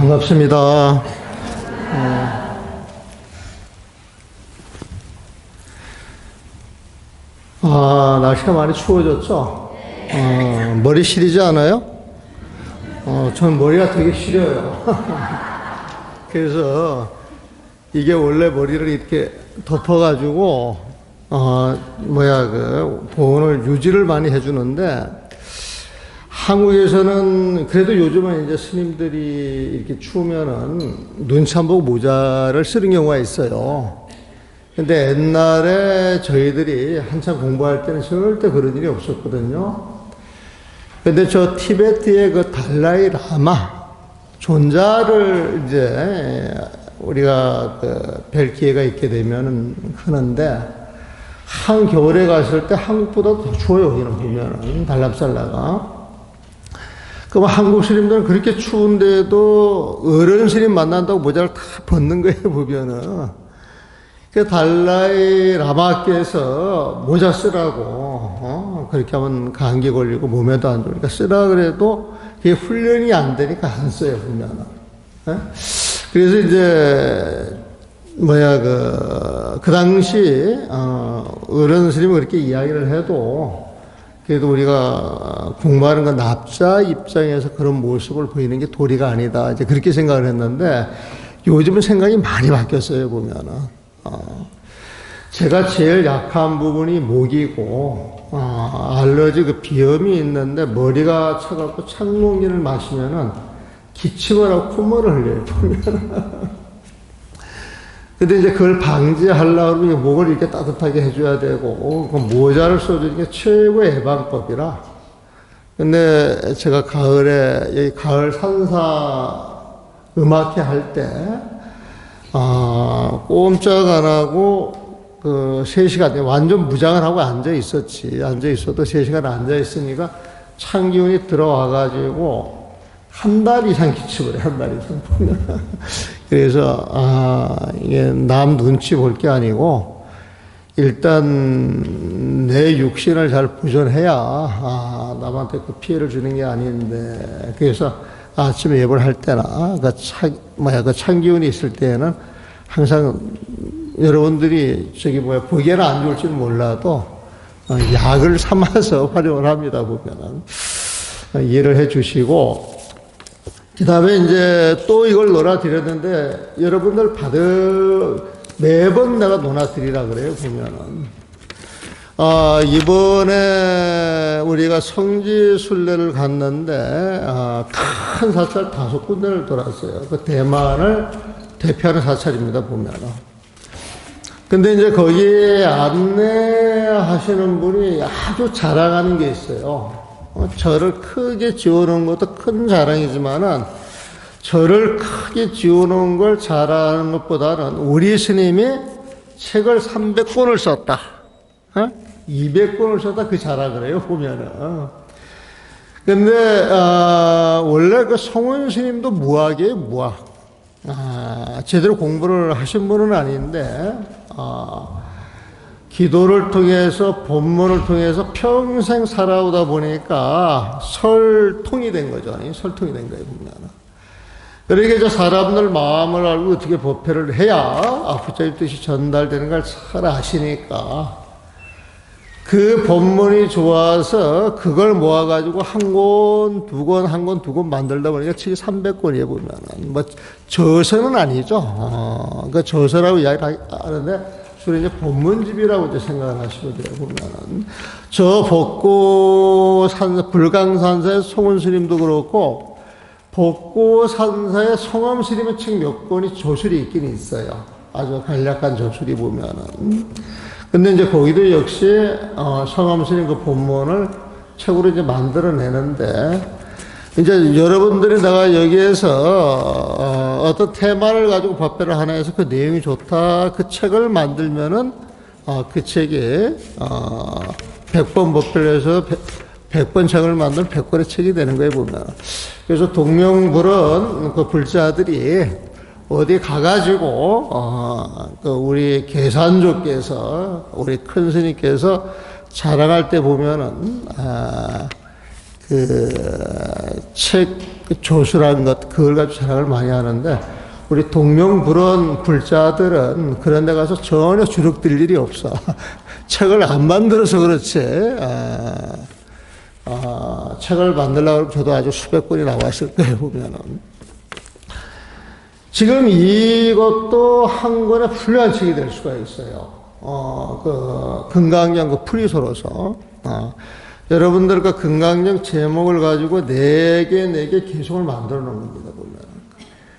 반갑습니다. 날씨가 많이 추워졌죠? 머리 시리지 않아요? 전 머리가 되게 시려요. 그래서 이게 원래 머리를 이렇게 덮어가지고, 보온을 유지를 많이 해주는데, 한국에서는 그래도 요즘은 이제 스님들이 이렇게 추우면은 눈치 안 보고 모자를 쓰는 경우가 있어요. 근데 옛날에 저희들이 한참 공부할 때는 절대 그런 일이 없었거든요. 근데 저 티베트의 그 달라이 라마 존자를 이제 우리가 뵐 기회가 있게 되면은 하는데, 한겨울에 갔을 때 한국보다 더 추워요. 여기는 보면은 달랍살라가. 그럼 한국 스님들은 그렇게 추운데도 어른 스님 만난다고 모자를 다 벗는 거예요, 보면은. 그 달라이 라마께서 모자 쓰라고, 그렇게 하면 감기 걸리고 몸에도 안 좋으니까 쓰라 그래도 그게 훈련이 안 되니까 안 써요, 보면은. 그래서 이제, 그 당시, 어른 스님이 그렇게 이야기를 해도 그래도 우리가 공부하는 건 납자 입장에서 그런 모습을 보이는 게 도리가 아니다. 이제 그렇게 생각을 했는데, 요즘은 생각이 많이 바뀌었어요, 보면은. 제가 제일 약한 부분이 목이고, 알러지 그 비염이 있는데, 머리가 차갑고 찬공기를 마시면은 기침을 하고 콧물을 흘려요, 보면은. 근데 이제 그걸 방지하려고 그러면 목을 이렇게 따뜻하게 해줘야 되고, 그 모자를 써주는 게 최고의 예방법이라. 근데 제가 가을에, 여기 가을 산사 음악회 할 때, 꼼짝 안 하고, 3시간, 완전 무장을 하고 앉아 있었지. 앉아 있어도 3시간 앉아 있으니까 찬 기운이 들어와가지고, 한 달 이상 기침을 해, 한 달 이상. 그래서, 이게 남 눈치 볼 게 아니고, 일단 내 육신을 잘 보존해야, 남한테 그 피해를 주는 게 아닌데, 그래서 아침에 예불 할 때나, 그 찬 기운이 있을 때에는 항상 여러분들이 보기에는 안 좋을지는 몰라도, 약을 삼아서 활용을 합니다, 보면은. 이해를 해 주시고, 그 다음에 이제 또 이걸 놀아드렸는데, 여러분들 매번 내가 놀아드리라 그래요, 보면은. 이번에 우리가 성지순례를 갔는데, 큰 사찰 5군데를 돌았어요. 그 대만을 대표하는 사찰입니다, 보면은. 근데 이제 거기에 안내하시는 분이 아주 자랑하는 게 있어요. 절을 크게 지어놓은 것도 큰 자랑이지만은, 절을 크게 지어놓은 걸 자랑하는 것보다는 우리 스님이 책을 300권을 썼다. 200권을 썼다. 그 자랑을 해요, 보면은. 근데, 원래 그 성원 스님도 무학이에요, 무학. 제대로 공부를 하신 분은 아닌데, 기도를 통해서 법문을 통해서 평생 살아오다 보니까 설통이 된 거죠. 설통이 된 거예요, 보면. 그러니까 이제 사람들 마음을 알고 어떻게 법회를 해야 부처님 뜻이 전달되는 걸 잘 아시니까 그 법문이 좋아서 그걸 모아가지고 한 권, 두 권 만들다 보니까 책이 300권이에요, 보면은. 저서는 아니죠. 그 저서라고 이야기를 하는데, 주로 이제 법문집이라고 이제 생각을 하시면 돼요, 보면은. 저 불강산사의 송은스님도 그렇고, 벚고산사의 성암스님의 책 몇 권이 저술이 있긴 있어요. 아주 간략한 저술이 보면은. 근데 이제 거기도 역시, 성암스님 그 본문을 책으로 이제 만들어내는데, 이제 여러분들이 내가 여기에서 어떤 테마를 가지고 법회를 하나 해서 그 내용이 좋다. 그 책을 만들면은 그 책이 100번 법회를 해서 100번 책을 만들면 100권의 책이 되는 거예요, 보면. 그래서 동명불은 그 불자들이 어디 가가지고 우리 계산조께서 우리 큰 스님께서 자랑할 때 보면은 그 책 그 조수라는 것, 그걸 가지고 자랑을 많이 하는데, 우리 동명불원 불자들은 그런 데 가서 전혀 주눅들 일이 없어. 책을 안 만들어서 그렇지. 책을 만들려고 하면 저도 아주 수백 권이 나왔을 거예요, 보면은. 지금 이것도 한 권의 훌륭한 책이 될 수가 있어요. 금강경 그 풀이소로서. 여러분들 그 금강경 제목을 가지고 네 개 개송을 만들어 놓은 겁니다, 보면.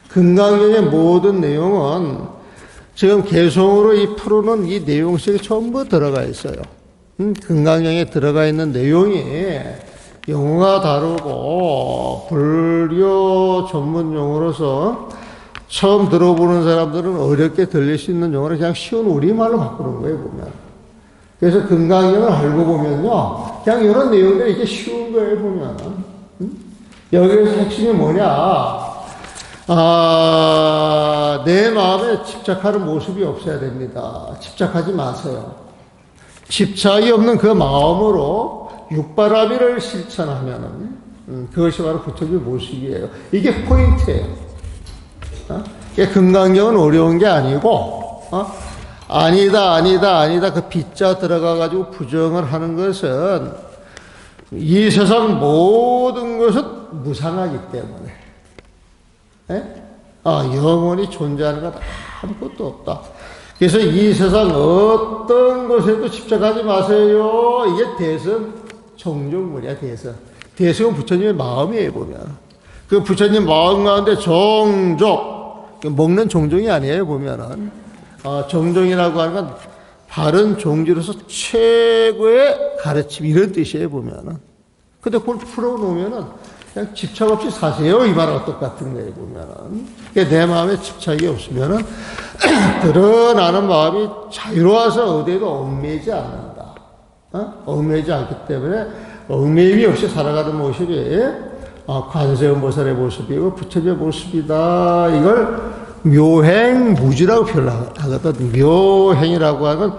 금강경의 모든 내용은 지금 개송으로 이 풀어놓은 이 내용식이 전부 들어가 있어요. 금강경에 들어가 있는 내용이 용어가 다르고 불교 전문 용어로서 처음 들어보는 사람들은 어렵게 들릴 수 있는 용어를 그냥 쉬운 우리말로 바꾸는 거예요, 보면. 그래서 금강경을 알고 보면요, 그냥 이런 내용들이 이렇게 쉬운 거예요, 보면. 여기에서 핵심이 뭐냐? 내 마음에 집착하는 모습이 없어야 됩니다. 집착하지 마세요. 집착이 없는 그 마음으로 육바라밀을 실천하면은, 그것이 바로 부처님의 모습이에요. 이게 포인트예요. 금강경은 어려운 게 아니고, 아니다, 그 빗자 들어가가지고 부정을 하는 것은 이 세상 모든 것은 무상하기 때문에, 영원히 존재하는 것 아무것도 없다. 그래서 이 세상 어떤 것에도 집착하지 마세요. 이게 대선 종종문이야, 대선. 대성은 부처님의 마음이에요, 보면. 그 부처님 마음 가운데 종종, 먹는 종종이 아니에요, 보면은. 종종이라고 하는 건 바른 종지로서 최고의 가르침, 이런 뜻이에요, 보면은. 근데 그걸 풀어놓으면은 그냥 집착 없이 사세요, 이 말하고 똑같은 거예요, 보면은. 그러니까 내 마음에 집착이 없으면은 드러나는 마음이 자유로워서 어디에도 얽매이지 않는다. 얽매이지 않기 때문에 얽매임이 없이 살아가는 모습이 관세음 보살의 모습이고 부처님의 모습이다. 이걸 묘행무지라고 표현하거든. 묘행이라고 하는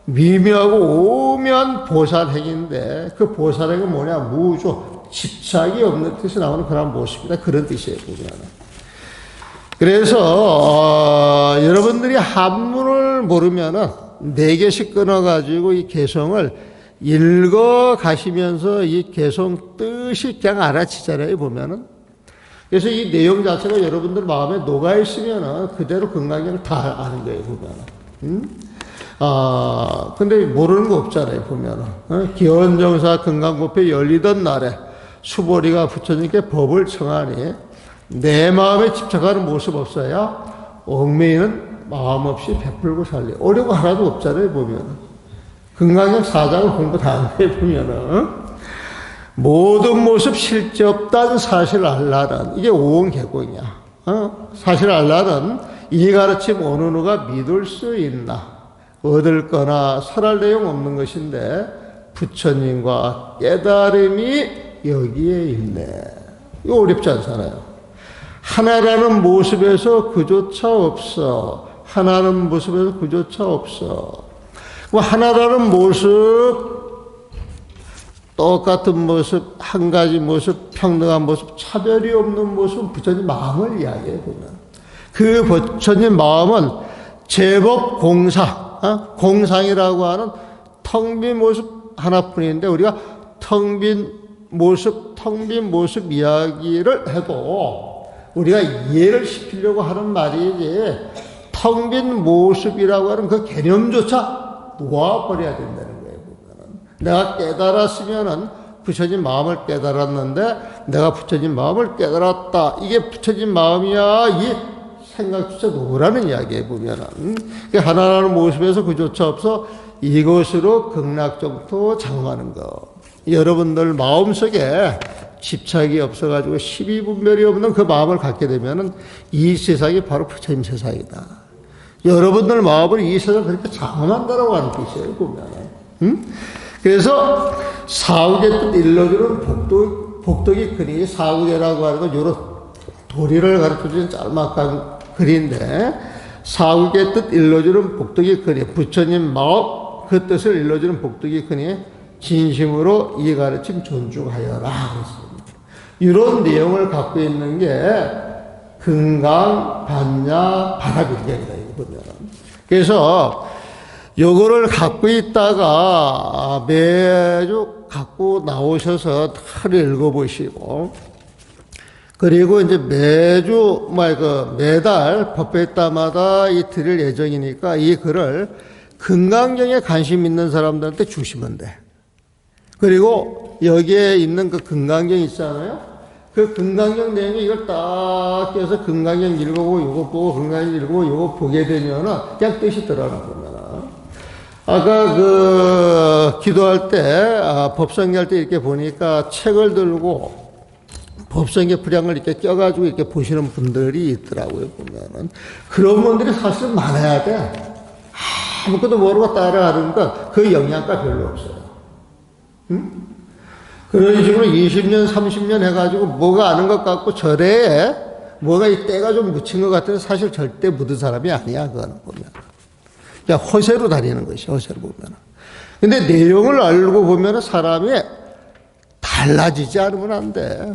미묘하고 오묘한 보살행인데, 그 보살행은 뭐냐? 무조, 집착이 없는 뜻이 나오는 그런 모습이다. 그런 뜻이에요, 보면. 그래서 여러분들이 한문을 모르면은 4개씩 끊어가지고 이 개성을 읽어 가시면서 이 개성 뜻이 그냥 알아치잖아요, 보면은. 그래서 이 내용 자체가 여러분들 마음에 녹아 있으면은 그대로 금강경을 다 아는 거예요, 보면은. 근데 모르는 거 없잖아요, 보면은. 기원정사 금강법회 열리던 날에 수보리가 부처님께 법을 청하니 내 마음에 집착하는 모습 없어야 얽매이는 마음 없이 베풀고 살리. 어려운 거 하나도 없잖아요, 보면은. 금강경 4장을 공부 다 한 거예요, 보면은. 모든 모습 실제 없다는 사실 알라는, 이게 오온개공이야. 사실 알라는 이 가르침 어느 누가 믿을 수 있나, 얻을 거나 설할 내용 없는 것인데 부처님과 깨달음이 여기에 있네. 이거 어렵지 않잖아요. 하나라는 모습에서 그조차 없어. 하나라는 모습에서 그조차 없어. 하나라는 모습, 똑같은 모습, 한 가지 모습, 평등한 모습, 차별이 없는 모습은 부처님 마음을 이야기해 보면. 그 부처님 마음은 제법 공상이라고 하는 텅 빈 모습 하나뿐인데, 우리가 텅 빈 모습 이야기를 해도 우리가 이해를 시키려고 하는 말이지, 텅 빈 모습이라고 하는 그 개념조차 놓아버려야 된다는 거예요, 보면은. 내가 깨달았으면은 부처님 마음을 깨달았는데, 내가 부처님 마음을 깨달았다. 이게 부처님 마음이야. 이 생각조차 놓으라는 이야기에 보면은. 하나라는 모습에서 그조차 없어 이것으로 극락정토 장엄하는 거. 여러분들 마음속에 집착이 없어가지고 십이분별이 없는 그 마음을 갖게 되면은 이 세상이 바로 부처님 세상이다. 여러분들 마음을 이 세상 그렇게 장엄한다라고 하는 뜻이에요, 보면은. 그래서 사후계 뜻 일러주는 복덕이 글이, 사후계라고 하는 건 요런 도리를 가르쳐주는 짤막한 글인데, 사후계 뜻 일러주는 복덕이 글이, 부처님 마음 그 뜻을 일러주는 복덕이 글이 진심으로 이 가르침 존중하여라. 이런 내용을 갖고 있는 게 금강, 반야, 바라밀경이다, 이거 보면. 그래서 요거를 갖고 있다가 매주 갖고 나오셔서 하루 읽어보시고, 그리고 이제 매주, 매달 법회따마다 이 드릴 예정이니까 이 글을 금강경에 관심 있는 사람들한테 주시면 돼. 그리고 여기에 있는 그 금강경 있잖아요. 그 금강경 내용에 이걸 딱 껴서 금강경 읽어보고 요거 보고 금강경 읽어보고 요거 보게 되면은 그냥 뜻이 드러나 보면은. 아까 기도할 때, 법성기할 때 이렇게 보니까 책을 들고 법성계 분량을 이렇게 껴가지고 이렇게 보시는 분들이 있더라고요, 보면은. 그런 분들이 사실 많아야 돼. 아무것도 모르고 따라하니까 그 영양가 별로 없어요. 응? 그런 식으로 20년, 30년 해가지고 뭐가 아는 것 같고 절에 뭐가 이 때가 좀 묻힌 것 같은데 사실 절대 묻은 사람이 아니야, 그거는 보면. 그냥 허세로 다니는 것이, 허세로 보면. 근데 내용을 알고 보면 사람이 달라지지 않으면 안 돼.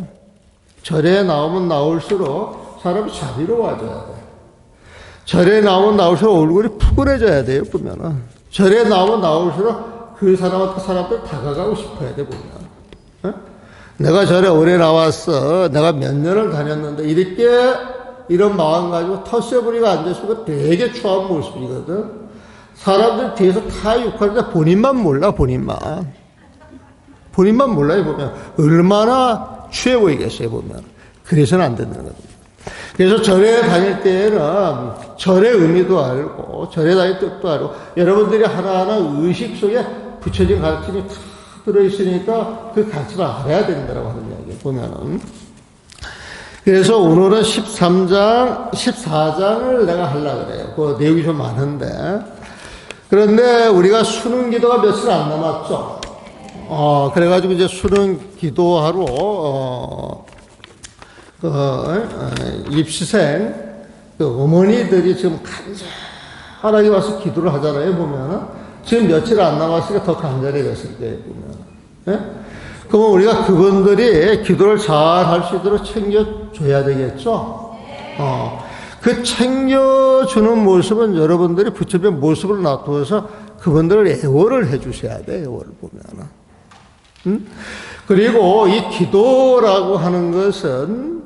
절에 나오면 나올수록 사람이 자비로워져야 돼. 절에 나오면 나올수록 얼굴이 푸근해져야 돼요, 보면은. 절에 나오면 나올수록 그 사람한테 사람들 다가가고 싶어야 돼, 보면. 어? 내가 절에 오래 나왔어. 내가 몇 년을 다녔는데, 이렇게 이런 마음 가지고 텃세부리가 앉아있으면 되게 추한 모습이거든. 사람들 뒤에서 다 욕하는데 본인만 몰라, 본인만. 본인만 몰라요, 보면. 얼마나 취해 보이겠어요, 보면. 그래서는 안 된다는 겁니다. 그래서 절에 다닐 때에는 절의 의미도 알고, 절에 다닐 뜻도 알고, 여러분들이 하나하나 의식 속에 붙여진 가르침이 다 들어있으니까 그 가르침을 알아야 된다고 하는 이야기예요, 보면은. 그래서 오늘은 14장을 내가 하려고 그래요. 그 내용이 좀 많은데. 그런데 우리가 수능 기도가 며칠 안 남았죠. 그래가지고 이제 수능 기도하러, 입시생, 어머니들이 지금 간절하게 와서 기도를 하잖아요, 보면은. 지금 며칠 안 남았으니까 더 간절해졌을 거예요, 보면. 예? 그러면 우리가 그분들이 기도를 잘 할 수 있도록 챙겨줘야 되겠죠? 그 챙겨주는 모습은 여러분들이 부처님의 모습을 놔두어서 그분들을 애월을 해주셔야 돼요, 애월을 보면은. 그리고 이 기도라고 하는 것은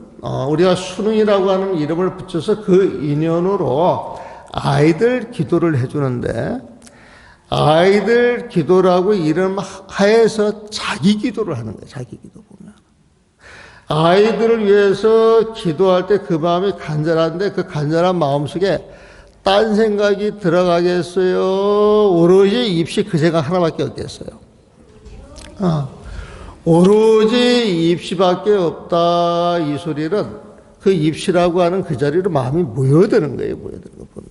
우리가 수능이라고 하는 이름을 붙여서 그 인연으로 아이들 기도를 해주는데 아이들 기도라고 이름 하에서 자기 기도를 하는 거예요. 자기 기도 보면. 아이들을 위해서 기도할 때 그 마음이 간절한데 그 간절한 마음속에 딴 생각이 들어가겠어요? 오로지 입시 그 생각 하나밖에 없겠어요? 오로지 입시밖에 없다 이 소리는 그 입시라고 하는 그 자리로 마음이 모여드는 거예요. 모여드는 거 보면.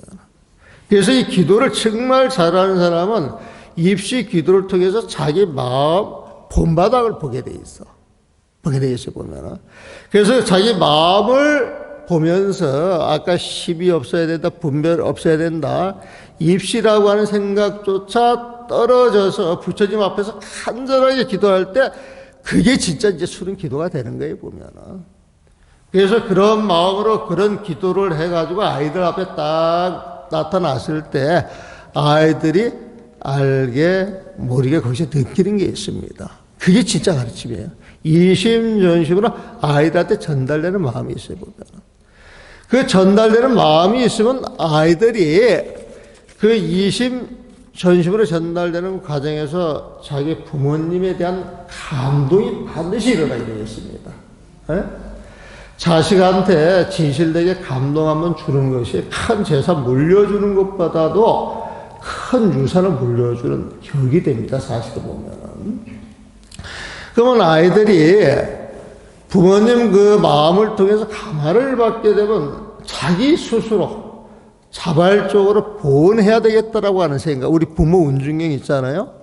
그래서 이 기도를 정말 잘하는 사람은 입시 기도를 통해서 자기 마음 본바닥을 보게 돼 있어. 보게 돼 있어 보면은. 그래서 자기 마음을 보면서 아까 시비 없어야 된다, 분별 없어야 된다. 입시라고 하는 생각조차 떨어져서 부처님 앞에서 간절하게 기도할 때 그게 진짜 이제 수능 기도가 되는 거예요, 보면은. 그래서 그런 마음으로 그런 기도를 해가지고 아이들 앞에 딱 나타났을 때 아이들이 알게 모르게 거기서 느끼는 게 있습니다. 그게 진짜 가르침이에요. 이심전심으로 아이들한테 전달되는 마음이 있어요, 보면. 그 전달되는 마음이 있으면 아이들이 그 이심전심으로 전달되는 과정에서 자기 부모님에 대한 감동이 반드시 일어나게 되겠습니다. 네? 자식한테 진실되게 감동 한번 주는 것이 큰 재산 물려주는 것보다도 큰 유산을 물려주는 격이 됩니다. 사실을 보면은. 그러면 아이들이 부모님 그 마음을 통해서 감화를 받게 되면 자기 스스로 자발적으로 보온해야 되겠다라고 하는 생각. 우리 부모 운중경 있잖아요.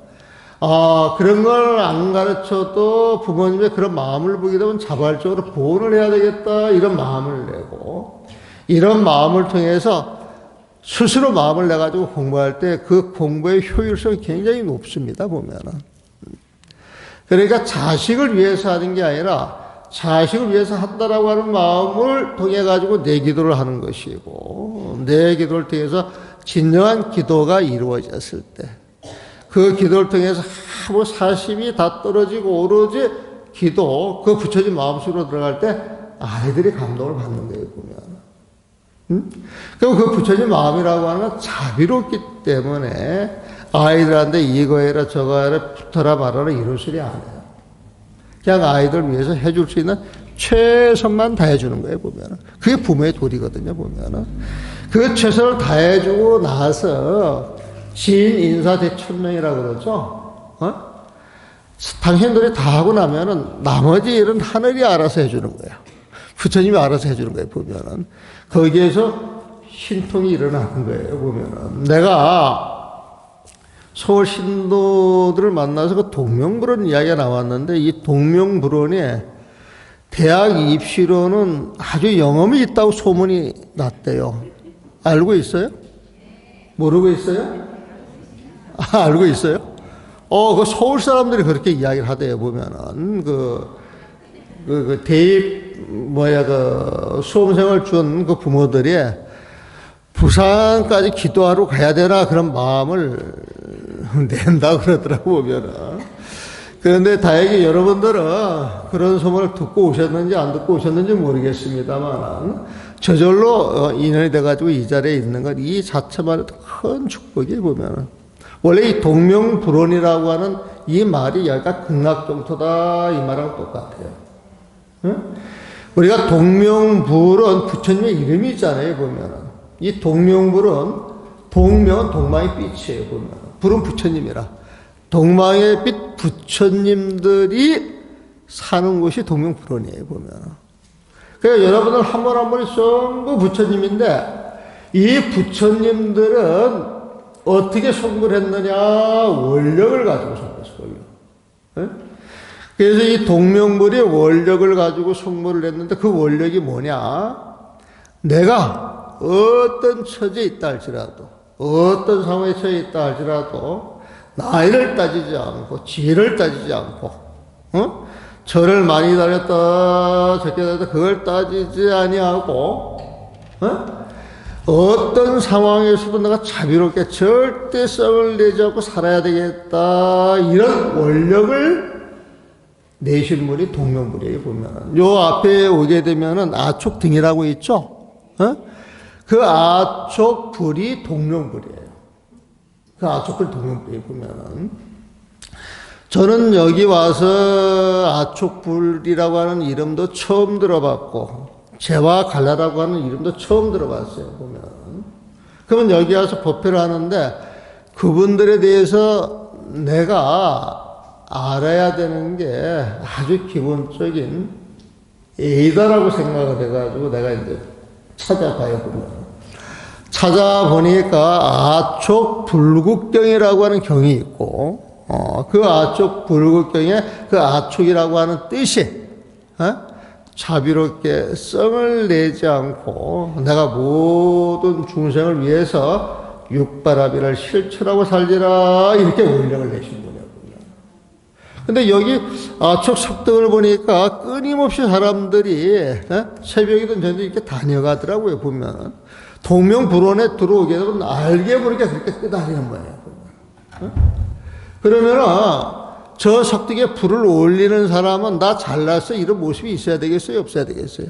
그런 걸 안 가르쳐도 부모님의 그런 마음을 보게 되면 자발적으로 보온을 해야 되겠다 이런 마음을 내고 이런 마음을 통해서 스스로 마음을 내가지고 공부할 때 그 공부의 효율성이 굉장히 높습니다, 보면은. 그러니까 자식을 위해서 하는 게 아니라 자식을 위해서 한다라고 하는 마음을 통해 가지고 내 기도를 하는 것이고, 내 기도를 통해서 진정한 기도가 이루어졌을 때, 그 기도를 통해서 뭐 사심이 다 떨어지고 오로지 기도, 그 부처님 마음속으로 들어갈 때 아이들이 감동을 받는 거예요, 보면. 그럼 그 부처님 마음이라고 하는 건 자비롭기 때문에 아이들한테 이거 해라 저거 해라 붙어라 말아라 이런 소리 안 해요. 그냥 아이들 위해서 해줄 수 있는 최선만 다해주는 거예요, 보면. 그게 부모의 도리거든요, 보면. 그 최선을 다해주고 나서 신 인사 대천명이라고 그러죠. 당신들이 다 하고 나면은 나머지 일은 하늘이 알아서 해주는 거예요. 부처님이 알아서 해주는 거예요, 보면은. 거기에서 신통이 일어나는 거예요, 보면은. 내가 서울 신도들을 만나서 그 동명불원 이야기가 나왔는데, 이 동명불원에 대학 입시로는 아주 영험이 있다고 소문이 났대요. 알고 있어요? 모르고 있어요? 알고 있어요? 그 서울 사람들이 그렇게 이야기를 하대요, 보면은. 수험생을 준 그 부모들이 부산까지 기도하러 가야 되나 그런 마음을 낸다 그러더라고, 보면은. 그런데 다행히 여러분들은 그런 소문을 듣고 오셨는지 안 듣고 오셨는지 모르겠습니다만, 저절로 인연이 돼가지고 이 자리에 있는 것, 이 자체만 해도 큰 축복이 보면은. 원래 이 동명불원이라고 하는 이 말이 여기가 극락정토다 이 말하고 똑같아요. 응? 우리가 동명불원 부처님의 이름이 있잖아요, 보면은. 이 동명불원, 동명은 동방의 빛이에요, 보면. 불은 부처님이라. 동방의 빛 부처님들이 사는 곳이 동명불원이에요, 보면. 그러니까 여러분들 한 번 한 번이 전부 부처님인데, 이 부처님들은 어떻게 성불을 했느냐? 원력을 가지고 성불했어요. 네? 그래서 이 동명불이 원력을 가지고 성불을 했는데 그 원력이 뭐냐? 내가 어떤 처지에 있다 할지라도, 어떤 상황에 처해 있다 할지라도 나이를 따지지 않고 지혜를 따지지 않고 저를 많이 다녔다 적게 다녔다 그걸 따지지 아니하고 어떤 상황에서도 내가 자비롭게 절대성을 내지 않고 살아야 되겠다 이런 원력을 내신 분이 동명불이에요, 보면. 요 앞에 오게 되면은 아촉등이라고 있죠? 그 아촉불이 동명불이에요. 그 아촉불이 동명불이에요, 보면은. 저는 여기 와서 아촉불이라고 하는 이름도 처음 들어봤고, 재와 갈라라고 하는 이름도 처음 들어봤어요, 보면. 그러면 여기 와서 법회를 하는데, 그분들에 대해서 내가 알아야 되는 게 아주 기본적인 예의다라고 생각을 해가지고 내가 이제 찾아봐요, 보면. 찾아보니까 아촉불국경이라고 하는 경이 있고, 그 아촉불국경에 그 아촉이라고 하는 뜻이, 자비롭게 성을 내지 않고 내가 모든 중생을 위해서 육바라비를 실천하고 살리라, 이렇게 원령을 내신 분이에요. 근데 여기 아촉 석등을 보니까 끊임없이 사람들이 새벽이든 저녁 이렇게 다녀가더라고요, 보면. 동명불원에 들어오게 되면 알게 모르게 그렇게 끄다니는 거예요. 그러면은 저 석등에 불을 올리는 사람은 나 잘났어 이런 모습이 있어야 되겠어요, 없어야 되겠어요?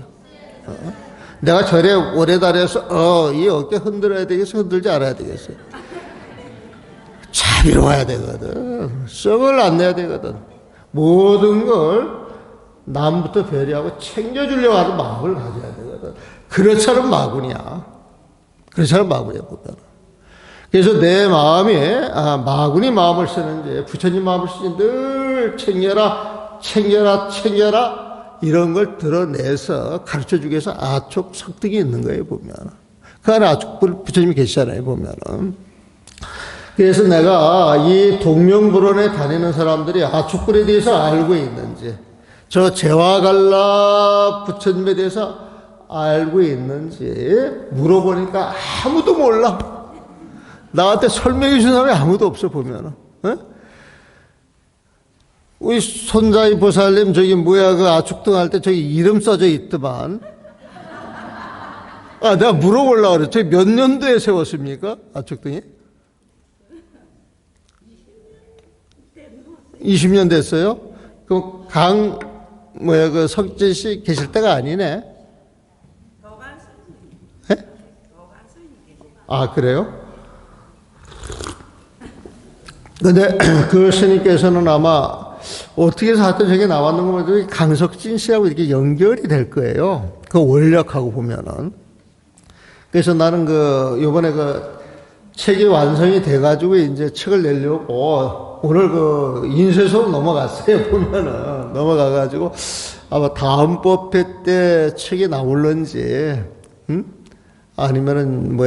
내가 절에 오래 다녀서 이 어깨 흔들어야 되겠어, 흔들지 않아야 되겠어요? 자비로워야 되거든. 썩을 안 내야 되거든. 모든 걸 남부터 배려하고 챙겨주려고 하는 마음을 가져야 되거든. 그렇지 않은 마군이야. 그렇지 않은 마군이야, 보면. 그래서 내 마음이 마군이 마음을 쓰는지 부처님 마음을 쓰는지 늘 챙겨라 챙겨라 챙겨라 이런 걸 드러내서 가르쳐주기 위해서 아촉 석등이 있는 거예요, 보면. 그 안에 아촉 부처님이 계시잖아요, 보면은. 그래서 내가 이 동명불원에 다니는 사람들이 아촉불에 대해서 알고 있는지, 저 재화갈라 부처님에 대해서 알고 있는지 물어보니까 아무도 몰라. 나한테 설명해 주는 사람이 아무도 없어, 보면은. 우리 손자이 보살님 저기 뭐야 그 아축등 할 때 저기 이름 써져 있더만. 아, 내가 물어보려고 그래. 저기 몇 년도에 세웠습니까? 아축등이? 20년 됐어요? 그럼 그 석재 씨 계실 때가 아니네? 예? 아, 그래요? 근데 그 스님께서는 아마 어떻게 해서 하여튼 저게 나왔는 거 보면 강석진 씨하고 이렇게 연결이 될 거예요. 그 원력하고 보면은. 그래서 나는 요번에 책이 완성이 돼가지고 이제 책을 내려고 오늘 인쇄소로 넘어갔어요. 보면은. 넘어가가지고 아마 다음 법회 때 책이 나올런지, 아니면은,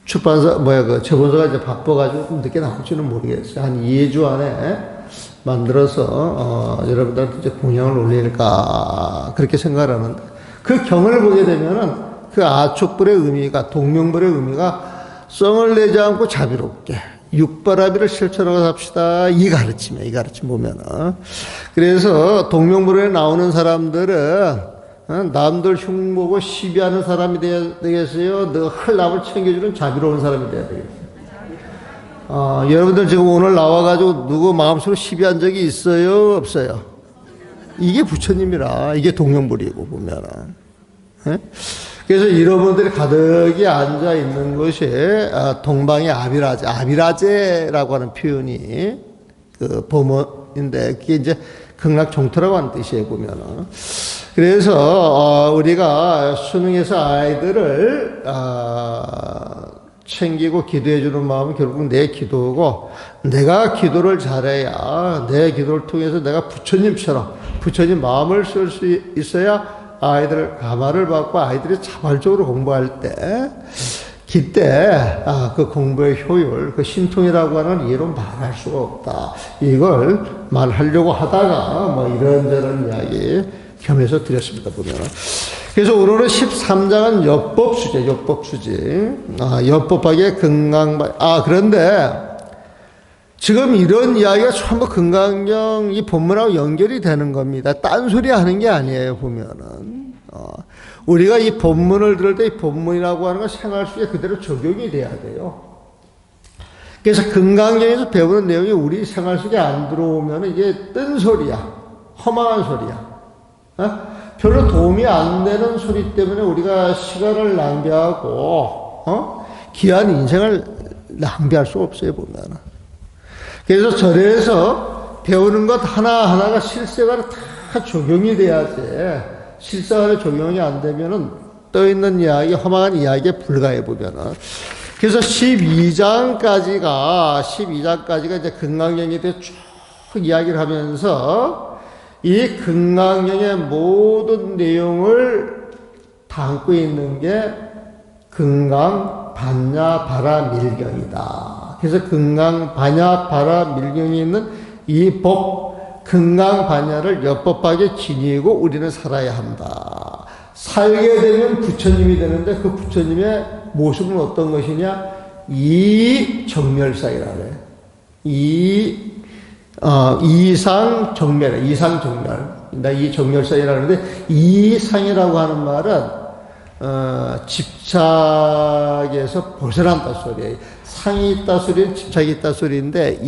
출판사, 저번서가 이제 바빠가지고 좀 늦게 나올지는 모르겠어요. 한 2주 안에 만들어서, 여러분들한테 이제 공양을 올릴까, 그렇게 생각을 하는데, 그 경을 보게 되면은 그 아축불의 의미가, 동명불의 의미가 성을 내지 않고 자비롭게, 육바라비를 실천하고 삽시다. 이 가르침 보면은. 그래서 동명불에 나오는 사람들은 남들 흉보고 시비하는 사람이 되겠어요? 늘 남을 챙겨주는 자비로운 사람이 돼야 되겠어요? 여러분들 지금 오늘 나와가지고 누구 마음속으로 시비한 적이 있어요? 없어요? 이게 부처님이라, 이게 동명불이고, 보면은. 예? 그래서 여러분들이 가득히 앉아 있는 것이, 동방의 아비라제라고 하는 표현이, 범어인데, 그게 이제 극락종토라고 하는 뜻이에요, 보면은. 그래서 우리가 수능에서 아이들을 챙기고 기도해 주는 마음은 결국 내 기도고, 내가 기도를 잘해야 내 기도를 통해서 내가 부처님처럼 부처님 마음을 쓸 수 있어야 아이들 가마를 받고 아이들이 자발적으로 공부할 때 그때 그 공부의 효율, 그 신통이라고 하는 이해로 말할 수가 없다. 이걸 말하려고 하다가 이런저런 이야기 겸해서 드렸습니다, 보면. 그래서 오늘은 13장은 엽법수제. 엽법학의 금강발. 그런데 지금 이런 이야기가 전부 금강경 이 본문하고 연결이 되는 겁니다. 딴소리 하는 게 아니에요, 보면은. 우리가 이 본문을 들을 때 이 본문이라고 하는 건 생활 속에 그대로 적용이 돼야 돼요. 그래서 금강경에서 배우는 내용이 우리 생활 속에 안 들어오면 이게 뜬소리야. 허망한 소리야. 별로 도움이 안 되는 소리 때문에 우리가 시간을 낭비하고, 귀한 인생을 낭비할 수 없어요, 보면은. 그래서 절에서 배우는 것 하나하나가 실생활에 다 적용이 돼야지. 실생활에 적용이 안 되면은 떠있는 이야기, 허망한 이야기에 불과해, 보면은. 그래서 12장까지가 이제 금강경에 대해 쭉 이야기를 하면서 이 금강경의 모든 내용을 담고 있는 게 금강 반야 바라 밀경이다. 그래서 금강 반야 바라 밀경이 있는 이 법, 금강 반야를 엽법하게 지니고 우리는 살아야 한다. 살게 되면 부처님이 되는데 그 부처님의 모습은 어떤 것이냐? 이 정멸상이라 그래요. 이상정멸. 나 이 정멸상이라 그러는데, 이상이라고 하는 말은, 집착에서 벗어난다 소리예요. 상이 있다 소리는 집착이 있다 소리인데,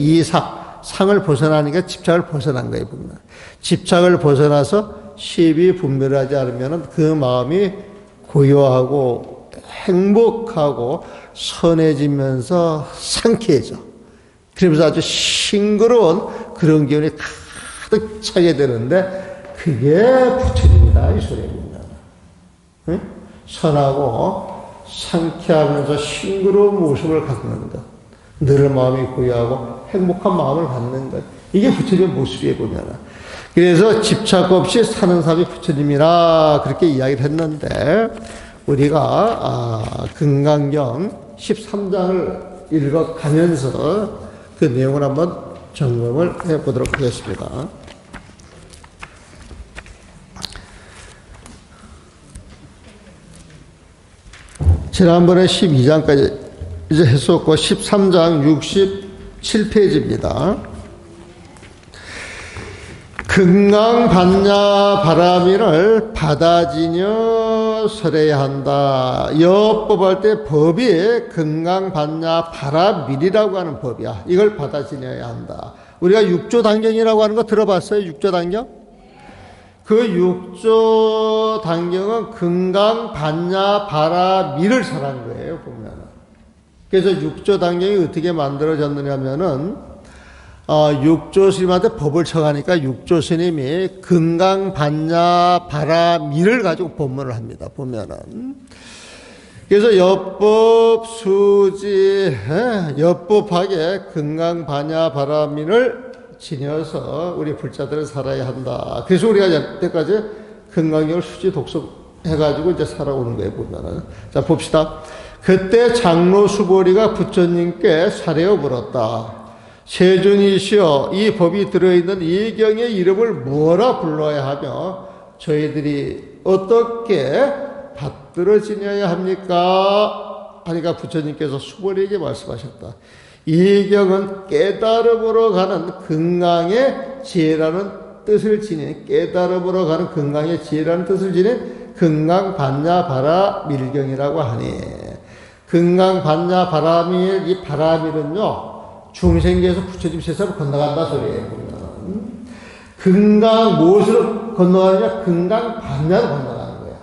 상을 벗어나니까 집착을 벗어난 거예요, 보면. 집착을 벗어나서 시비 분별하지 않으면 그 마음이 고요하고 행복하고 선해지면서 상쾌해져. 그러면서 아주 싱그러운 그런 기운이 가득 차게 되는데 그게 부처님이다 이 소리입니다. 응? 선하고 상쾌하면서 싱그러운 모습을 갖는 것, 늘 마음이 고요하고 행복한 마음을 갖는 것, 이게 부처님의 모습이에요, 보면. 그래서 집착 없이 사는 사람이 부처님이라 그렇게 이야기를 했는데, 우리가 금강경 13장을 읽어가면서 그 내용을 한번 점검을 해보도록 하겠습니다. 지난번에 12장까지 이제 했었고, 13장 67페이지입니다. 금강 반야 바라미를 받아지녀 설해야 한다. 여법할 때 법이 금강 반야 바라밀이라고 하는 법이야. 이걸 받아지녀야 한다. 우리가 6조 단경이라고 하는 거 들어봤어요? 6조 단경? 그 6조 단경은 금강 반야 바라밀을 설한 거예요, 보면은. 그래서 6조 단경이 어떻게 만들어졌느냐면은 6조 스님한테 법을 쳐가니까 6조 스님이 금강 반야 바라밀을 가지고 법문을 합니다. 보면은. 그래서 여법 수지 여법하게 금강 반야 바라밀을 지녀서 우리 불자들은 살아야 한다. 그래서 우리가 여태까지 금강경을 수지 독서해가지고 이제 살아오는 거예요, 보면은. 자, 봅시다. 그때 장로 수보리가 부처님께 사례어 물었다. 세존이시여, 이 법이 들어있는 이 경의 이름을 뭐라 불러야 하며 저희들이 어떻게 받들어 지내야 합니까? 하니까 부처님께서 수보리에게 말씀하셨다. 이 경은 깨달음으로 가는 금강의 지혜라는 뜻을 지닌, 깨달음으로 가는 금강의 지혜라는 뜻을 지닌 금강 반야 바라밀경이라고 하니, 금강 반야 바라밀, 이 바라밀은요 중생계에서 부처님 세상을 건너간다 소리예요. 금강 무엇으로 건너가느냐? 금강 반야로 건너가는 거야.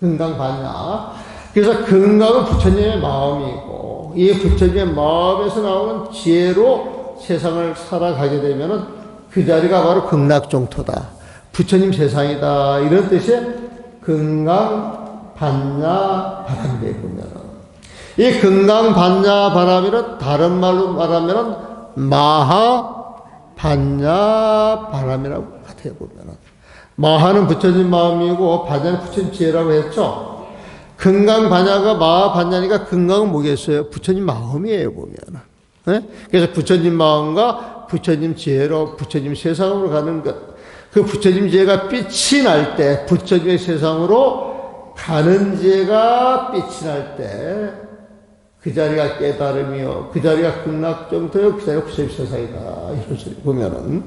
금강 반야. 그래서 금강은 부처님의 마음이고, 이 부처님의 마음에서 나오는 지혜로 세상을 살아가게 되면은 그 자리가 바로 극락종토다. 부처님 세상이다. 이런 뜻의 금강 반야 바람에 보면은. 이 금강 반야 바람이는 다른 말로 말하면 마하 반야 바람이라고 같아요, 보면은. 마하는 부처님 마음이고 반야는 부처님 지혜라고 했죠. 금강 반야가 마하 반야니까 금강은 뭐겠어요? 부처님 마음이에요, 보면은. 네? 그래서 부처님 마음과 부처님 지혜로 부처님 세상으로 가는 것. 그 부처님 지혜가 빛이 날 때, 부처님의 세상으로 가는 지혜가 빛이 날 때, 그 자리가 깨달음이요, 그 자리가 극락정토요, 그 자리가 부처님 세상이다. 이런 소리 보면은.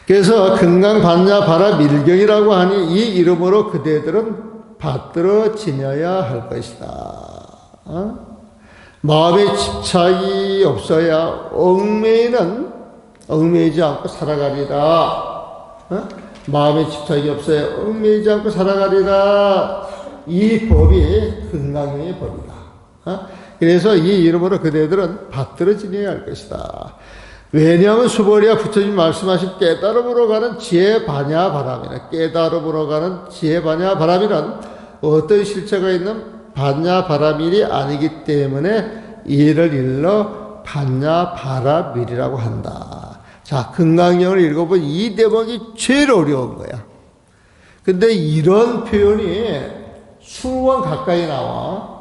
그래서 금강 반야 바라밀경이라고 하니 이 이름으로 그대들은 받들어 지녀야 할 것이다. 마음에 집착이 없어야 얽매이지 않고 살아가리라. 마음에 집착이 없어야 얽매이지 않고 살아가리라. 이 법이 금강경의 법이다. 그래서 이 이름으로 그대들은 받들어 지내야 할 것이다. 왜냐하면 수보리와 부처님 말씀하신 깨달음으로 가는 지혜 반야 바람이라. 깨달음으로 가는 지혜 반야 바람이란 어떤 실체가 있는 반야 바라밀이 아니기 때문에 이를 일러 반야 바라밀이라고 한다. 자, 금강경을 읽어본 이 대목이 제일 어려운 거야. 근데 이런 표현이 20번 가까이 나와.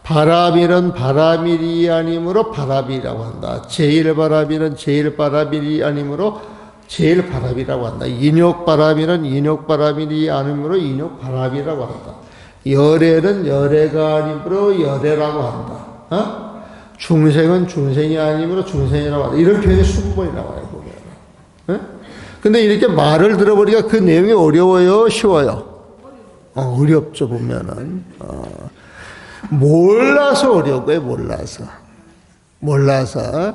바라밀은 바라밀이 아니므로 바라밀이라고 한다. 제일 바라밀은 제일 바라밀이 아니므로 제일 바라밀이라고 한다. 인욕 바라밀은 인욕 바라밀이 아니므로 인욕 바라밀이라고 한다. 열애는 열애가 아니므로 열애라고 한다. 중생은 중생이 아니므로 중생이라고 한다. 이런 표현이 20번이 나와요, 보면. 근데 이렇게 말을 들어보니까 그 내용이 어려워요, 쉬워요? 어렵죠, 보면은. 몰라서 어려운 거예요, 몰라서.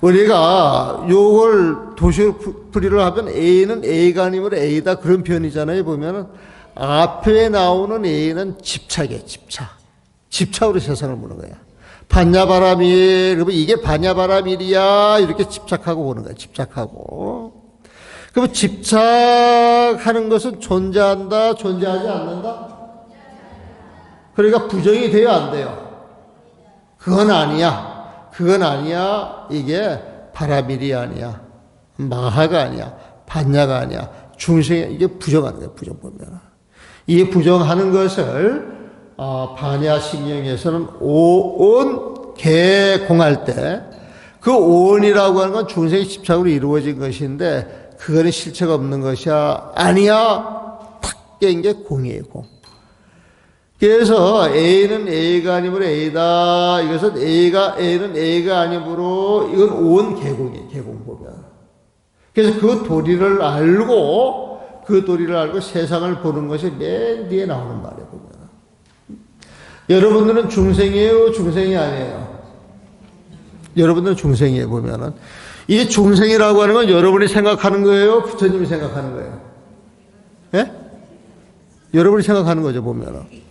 우리가 요걸 도시풀이를 하면 A는 A가 아니므로 A다. 그런 표현이잖아요, 보면은. 앞에 나오는 A는 집착이에요, 집착으로 세상을 보는 거야. 반야바라밀, 그러면 이게 반야바라밀이야. 이렇게 집착하고 보는 거야, 집착하고. 그러면 집착하는 것은 존재한다, 존재하지 않는다? 그러니까 부정이 돼요, 안 돼요? 그건 아니야. 이게 바라밀이 아니야. 마하가 아니야. 반야가 아니야. 중생이, 이게 부정하는 거야, 부정 보면. 이 부정하는 것을, 반야신경에서는 오온 개공할 때, 그 오온이라고 하는 건 중생의 집착으로 이루어진 것인데, 그거는 실체가 없는 것이야. 아니야. 탁 깬 게 공이에요, 공. 그래서 A는 A가 아니므로 A다. 이것은 A는 A가 아니므로 이건 온 계공이에요. 계공 보면. 그래서 그 도리를 알고 세상을 보는 것이 맨 뒤에 나오는 말이에요. 보면. 여러분들은 중생이에요? 중생이 아니에요? 여러분들은 중생이에요. 보면은. 이 중생이라고 하는 건 여러분이 생각하는 거예요? 부처님이 생각하는 거예요? 예? 여러분이 생각하는 거죠. 보면은.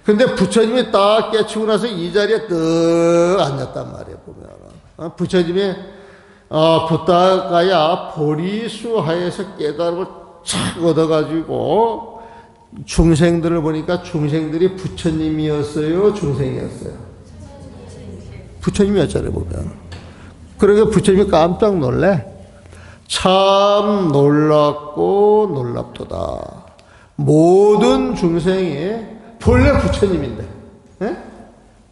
근데 부처님이 딱 깨치고 나서 이 자리에 떡 앉았단 말이에요. 보면은. 부처님이 부다가야 보리수하에서 깨달음을 착 얻어가지고 중생들을 보니까 중생들이 부처님이었어요? 중생이었어요? 부처님이었잖아요. 보면. 그러니까 부처님이 깜짝 놀래. 참 놀랍고 놀랍도다. 모든 중생이 본래 부처님인데, 예?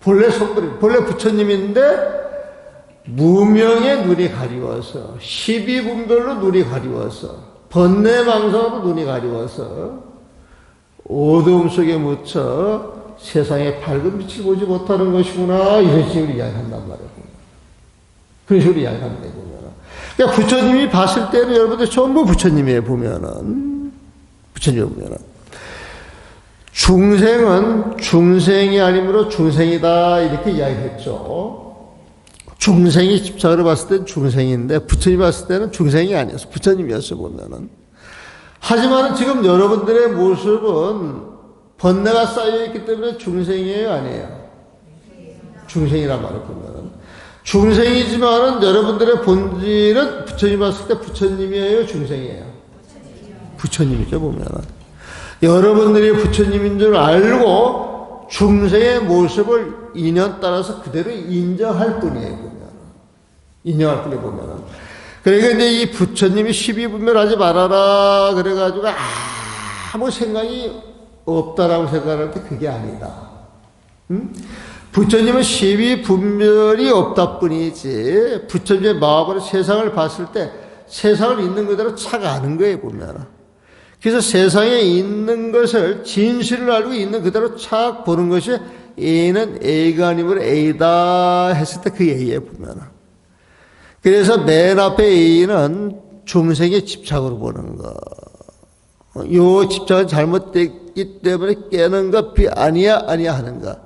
본래 성불이, 본래 부처님인데 무명의 눈이 가리워서, 12분별로 눈이 가리워서, 번뇌망상으로 눈이 가리워서 어두움 속에 묻혀 세상에 밝은 빛을 보지 못하는 것이구나, 이런 식으로 이야기한단 말이에요. 그런 식으로 이야기하는 거예요. 그러니까 부처님이 봤을 때는 여러분들 전부 부처님이에요. 보면은 부처님이 보면은 중생은 중생이 아니므로 중생이다, 이렇게 이야기했죠. 중생이 집착으로 봤을 때는 중생인데 부처님이 봤을 때는 중생이 아니었어. 부처님이었어. 보면은. 하지만 지금 여러분들의 모습은 번뇌가 쌓여있기 때문에 중생이에요? 아니에요? 중생이란 말을 보면은. 중생이지만은 여러분들의 본질은 부처님 봤을 때 부처님이에요? 중생이에요? 부처님이죠. 보면은. 여러분들이 부처님인 줄 알고 중생의 모습을 인연 따라서 그대로 인정할 뿐이에요. 보면. 인정할 뿐이에요. 보면은. 그러니까 이제 이 부처님이 12분별하지 말아라 그래가지고 아무 생각이 없다라고 생각할 때 그게 아니다. 응? 부처님은 12분별이 없다 뿐이지 부처님의 마음으로 세상을 봤을 때 세상을 있는 그대로 착 아는 거예요. 보면. 그래서 세상에 있는 것을 진실을 알고 있는 그대로 착 보는 것이 A는 A가 아니므로 A다 했을 때 그 A에 보면. 그래서 맨 앞에 A는 중생의 집착으로 보는 거. 요 집착은 잘못됐기 때문에 깨는 것 아니야 하는가.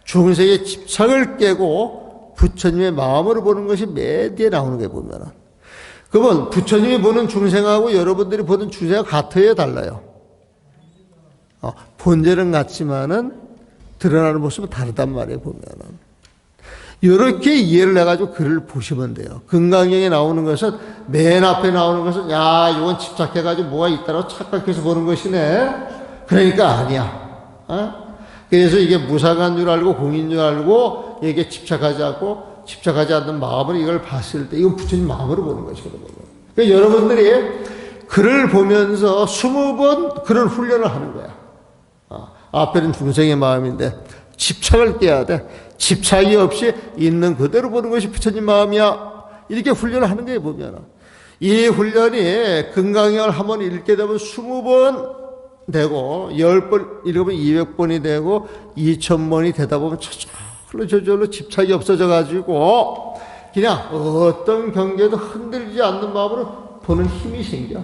중생의 집착을 깨고 부처님의 마음으로 보는 것이 맨 뒤에 나오는 게 보면. 그러면 부처님이 보는 중생하고 여러분들이 보는 중생하고 같아요? 달라요? 본질은 같지만은 드러나는 모습은 다르단 말이에요. 보면은. 이렇게 이해를 해가지고 글을 보시면 돼요. 금강경에 나오는 것은 맨 앞에 나오는 것은 야 이건 집착해가지고 뭐가 있다고 착각해서 보는 것이네. 그러니까 아니야. 그래서 이게 무상한 줄 알고 공인 줄 알고 이게 집착하지 않는 마음으로 이걸 봤을 때 이건 부처님 마음으로 보는 것이거든요. 그러니까 여러분들이 글을 보면서 20번 그런 훈련을 하는 거야. 앞에는 중생의 마음인데 집착을 깨야 돼. 집착이 없이 있는 그대로 보는 것이 부처님 마음이야. 이렇게 훈련을 하는 거예요. 보면 이 훈련이 금강경을 한번 읽게 되면 20번 되고 10번 읽으면 200번이 되고 2000번이 되다 보면 저절로 집착이 없어져 가지고 그냥 어떤 경계도 흔들리지 않는 마음으로 보는 힘이 생겨.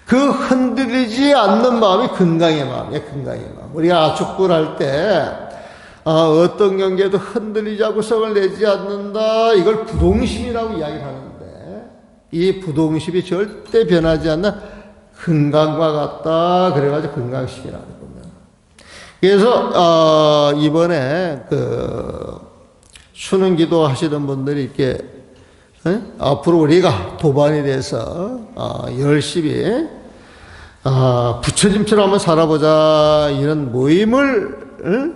그 흔들리지 않는 마음이 금강의 마음이야. 금강의 마음. 우리가 축구를 할 때 어떤 경계도 흔들리지 않고 성을 내지 않는다. 이걸 부동심이라고 이야기를 하는데 이 부동심이 절대 변하지 않는 금강과 같다. 그래가지고 금강심이라고 보면. 그래서 이번에 수능기도 하시는 분들이 이렇게 앞으로 우리가 도반이 돼서 열심히 부처님처럼 한번 살아보자 이런 모임을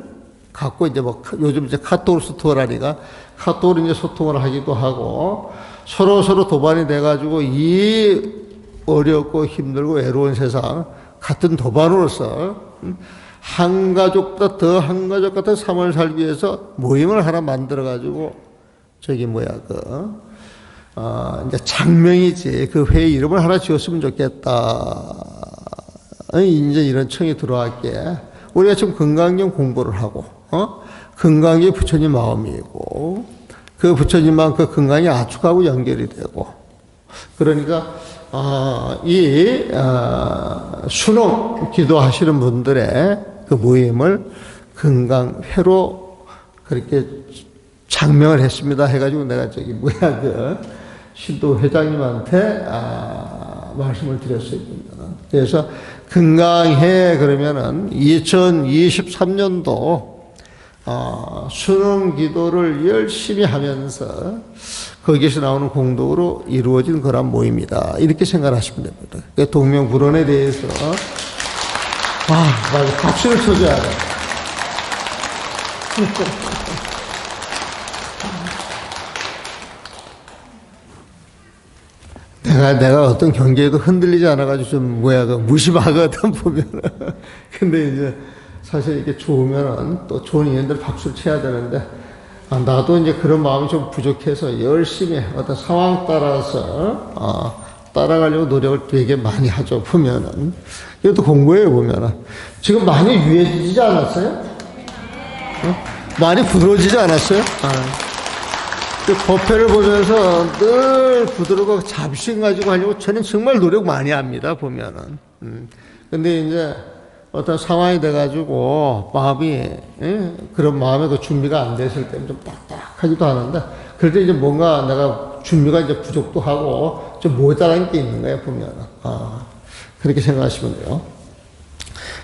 갖고 이제 뭐 요즘 이제 카톡으로 소통하니까 카톡으로 이제 소통을 하기도 하고 서로 도반이 돼가지고 이 어렵고 힘들고 외로운 세상 같은 도반으로서 한 가족보다 더 한 가족 같은 삶을 살기 위해서 모임을 하나 만들어가지고 저기 이제 장명이지 그 회의 이름을 하나 지었으면 좋겠다. 이제 이런 청이 들어왔기에 우리가 지금 금강경 공부를 하고, 금강이 부처님 마음이고, 그 부처님만 그 금강이 아축하고 연결이 되고, 그러니까, 수능 기도하시는 분들의 그 모임을 금강회로 그렇게 장명을 했습니다. 해가지고 내가 신도 회장님한테 말씀을 드렸어요. 그래서 금강회 그러면은 2023년도 수능 기도를 열심히 하면서 거기에서 나오는 공덕으로 이루어진 그런 모임이다. 이렇게 생각하시면 됩니다. 동명불원에 대해서 맞아. 박수를 쳐줘야 돼. 내가 어떤 경계에도 흔들리지 않아가지고 좀 무심하거든, 보면은. 근데 이제 사실 이렇게 좋으면은 또 좋은 인연들 박수를 쳐야 되는데, 나도 이제 그런 마음이 좀 부족해서 열심히 어떤 상황 따라서, 따라가려고 노력을 되게 많이 하죠, 보면은. 이것도 공부해요, 보면은. 지금 많이 유해지지 않았어요? 많이 부드러워지지 않았어요? 그 법회를 보면서 늘 부드럽고 잡신 가지고 하려고 저는 정말 노력 많이 합니다, 보면은. 근데 이제 어떤 상황이 돼가지고 마음이, 그런 마음의 그 준비가 안 됐을 때는 좀 딱딱하기도 하는데, 그럴 때 이제 뭔가 내가 준비가 이제 부족도 하고 좀 모자란 게 있는 거예요, 보면은. 그렇게 생각하시면 돼요.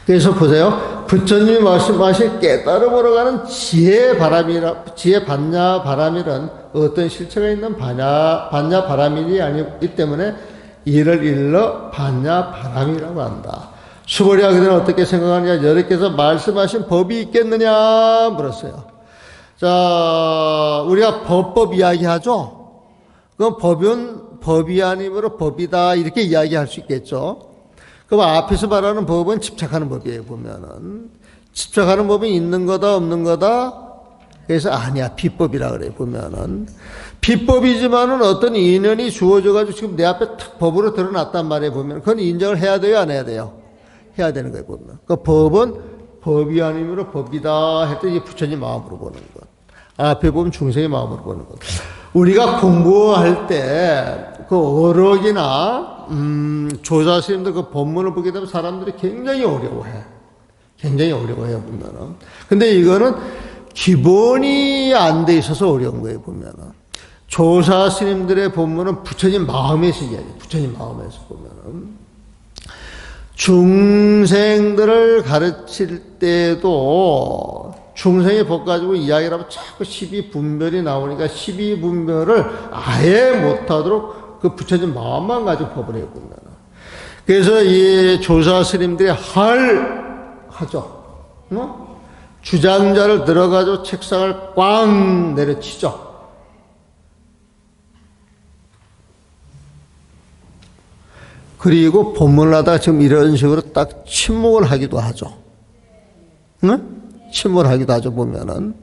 그래서 보세요. 부처님이 말씀하신 깨달음으로 가는 지혜 반야 바람이란 어떤 실체가 있는 반야 바람일이 아니기 때문에 이를 일러 반야 바람이라고 한다. 수보리야 그대는 어떻게 생각하느냐? 여러께서 말씀하신 법이 있겠느냐? 물었어요. 자, 우리가 법법 이야기하죠? 그럼 법이 아니므로 법이다. 이렇게 이야기할 수 있겠죠? 그럼 앞에서 말하는 법은 집착하는 법이에요, 보면은. 집착하는 법이 있는 거다, 없는 거다? 그래서 아니야, 비법이라 그래요, 보면은. 비법이지만은 어떤 인연이 주어져가지고 지금 내 앞에 탁 법으로 드러났단 말이에요, 보면. 그건 인정을 해야 돼요, 안 해야 돼요? 해야 되는 거예요, 보면. 그 법은 법이 아니므로 법이다 했더니 부처님 마음으로 보는 것. 앞에 보면 중생의 마음으로 보는 것. 우리가 공부할 때 그 어록이나 조사스님들 그 본문을 보게 되면 사람들이 굉장히 어려워해. 굉장히 어려워해요, 보면은. 근데 이거는 기본이 안 돼 있어서 어려운 거예요, 보면은. 조사스님들의 본문은 부처님 마음에서 이야기해요. 부처님 마음에서 보면은. 중생들을 가르칠 때도 중생의 법 가지고 이야기를 하면 자꾸 12분별이 나오니까 12분별을 아예 못하도록 그 부처님 마음만 가지고 법을 해요, 보면. 그래서 이 조사 스님들이 하죠. 주장자를 들어가지고 책상을 꽝 내려치죠. 그리고 본문을 하다가 지금 이런 식으로 딱 침묵을 하기도 하죠. 응? 침묵을 하기도 하죠, 보면은.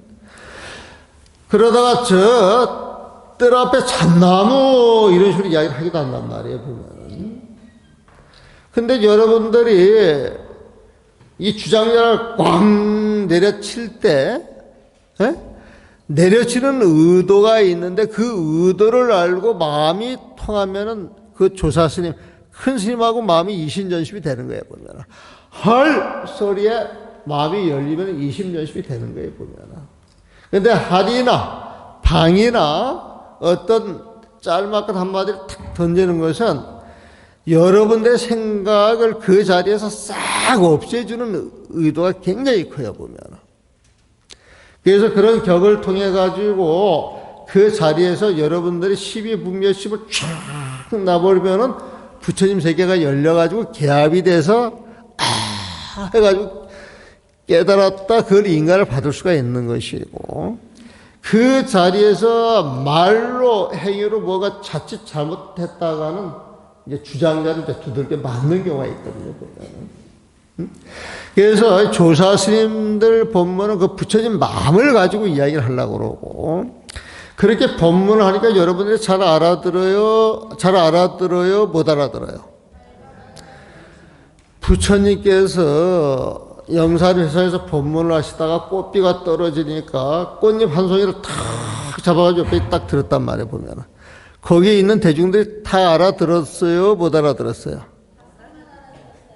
그러다가 뜰 앞에 잣나무 이런 식으로 이야기를 하기도 한단 말이에요, 보면은. 근데 여러분들이 이 주장자를 꽝 내려칠 때, 내려치는 의도가 있는데 그 의도를 알고 마음이 통하면은 그 조사 스님, 큰 스님하고 마음이 이신전심이 되는 거예요, 보면은. 헐! 소리에 마음이 열리면 이심전심이 되는 거예요, 보면은. 근데 할이나 방이나 어떤 짤막한 한마디를 탁 던지는 것은 여러분들의 생각을 그 자리에서 싹 없애주는 의도가 굉장히 커요, 보면. 그래서 그런 격을 통해 가지고 그 자리에서 여러분들이 12분별심을 쫙 놔버리면은 부처님 세계가 열려가지고 개합이 돼서 해가지고 깨달았다, 그걸 인가를 받을 수가 있는 것이고, 그 자리에서 말로 행위로 뭐가 자칫 잘못했다가는 이제 주장자를 이제 두들겨 맞는 경우가 있거든요, 보면은. 그래서 조사 스님들 본문은 그 부처님 마음을 가지고 이야기를 하려고 그러고, 그렇게 본문을 하니까 여러분들이 잘 알아들어요, 못 알아들어요? 부처님께서 염산회사에서 법문을 하시다가 꽃비가 떨어지니까 꽃잎 한 송이를 탁 잡아가지고 옆에 딱 들었단 말이에요, 보면은. 거기에 있는 대중들이 다 알아들었어요? 못 알아들었어요?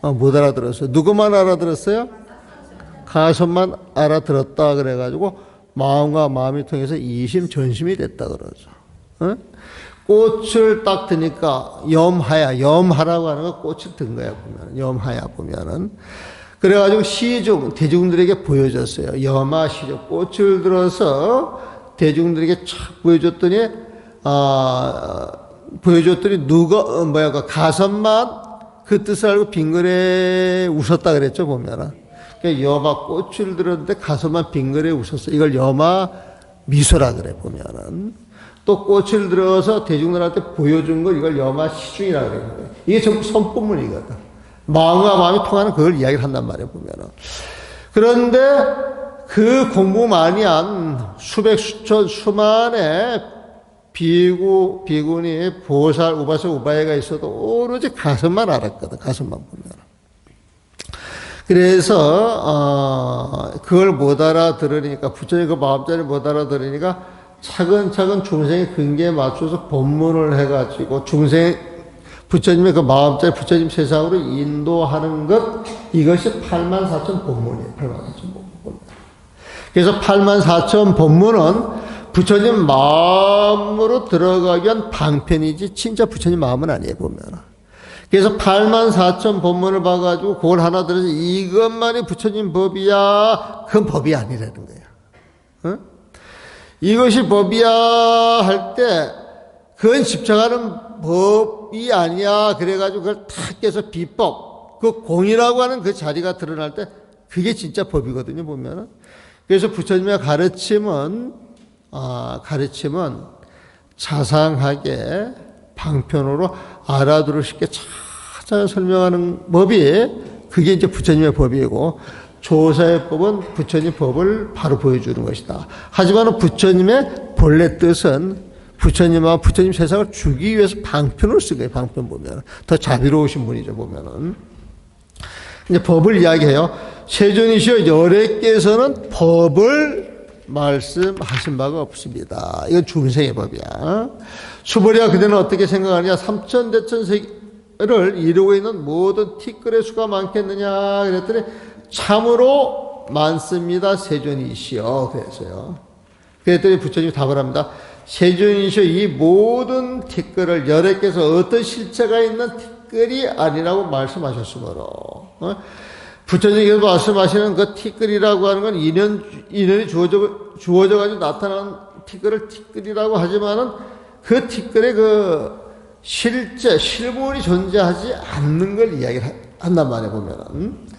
못 알아들었어요. 누구만 알아들었어요? 가선만 알아들었다 그래가지고 마음과 마음이 통해서 이심전심이 됐다 그러죠. 어? 꽃을 딱 드니까 염하라고 하는 거 꽃을 든 거야, 보면. 염하야 보면은. 그래가지고 시중, 대중들에게 보여줬어요. 염하 시중, 꽃을 들어서 대중들에게 촥 보여줬더니 그 가선만 그 뜻을 알고 빙그레 웃었다 그랬죠, 보면은. 그러니까 염화 꽃을 들었는데 가선만 빙그레 웃었어. 이걸 염화 미소라 그래, 보면은. 또 꽃을 들어서 대중들한테 보여준 걸 이걸 염화 시중이라 그래요. 이게 전부 선법문이거든. 마음과 마음이 통하는 그걸 이야기를 한단 말이에요, 보면은. 그런데 그 공부 많이 한 수백, 수천, 수만의 비군이 보살, 우바사, 우바이가 있어도 오로지 가슴만 알았거든, 가슴만 보면. 그래서, 그걸 못 알아들으니까, 부처님 그 마음자리 못 알아들으니까 차근차근 중생의 근기에 맞춰서 법문을 해가지고 부처님의 그 마음자리 부처님 세상으로 인도하는 것, 이것이 84,000 법문이에요. 84,000 법문. 그래서 84,000 법문은 부처님 마음으로 들어가기 위한 방편이지 진짜 부처님 마음은 아니에요, 보면. 그래서 84,000 법문을 봐가지고 그걸 하나 들어서 이것만이 부처님 법이야, 그건 법이 아니라는 거예요. 어? 이것이 법이야 할 때 그건 집착하는 법이 아니야. 그래가지고 그걸 탁 깨서 비법, 그 공이라고 하는 그 자리가 드러날 때 그게 진짜 법이거든요, 보면은. 그래서 부처님의 가르침은 자상하게 방편으로 알아들을 수 있게 차차 설명하는 법이 그게 이제 부처님의 법이고, 조사의 법은 부처님 법을 바로 보여주는 것이다. 하지만 부처님의 본래 뜻은 부처님과 부처님 세상을 주기 위해서 방편을 쓴 거예요. 방편 보면 더 자비로우신 분이죠, 보면은. 이제 법을 이야기해요. 세존이시여 열애께서는 법을 말씀하신 바가 없습니다. 이건 중생의 법이야. 수보리야 그대는 어떻게 생각하느냐? 삼천대천 세계를 이루고 있는 모든 티끌의 수가 많겠느냐? 그랬더니 참으로 많습니다. 세존이시여. 그래서요. 그랬더니 부처님이 답을 합니다. 세존이시여 이 모든 티끌을 열애께서 어떤 실체가 있는 티끌이 아니라고 말씀하셨으므로, 부처님께서 말씀하시는 그 티끌이라고 하는 건 인연이 주어져가지고 나타나는 티끌을 티끌이라고 하지만은 그 티끌의 그 실물이 존재하지 않는 걸 이야기를 한단 말이에요, 보면은.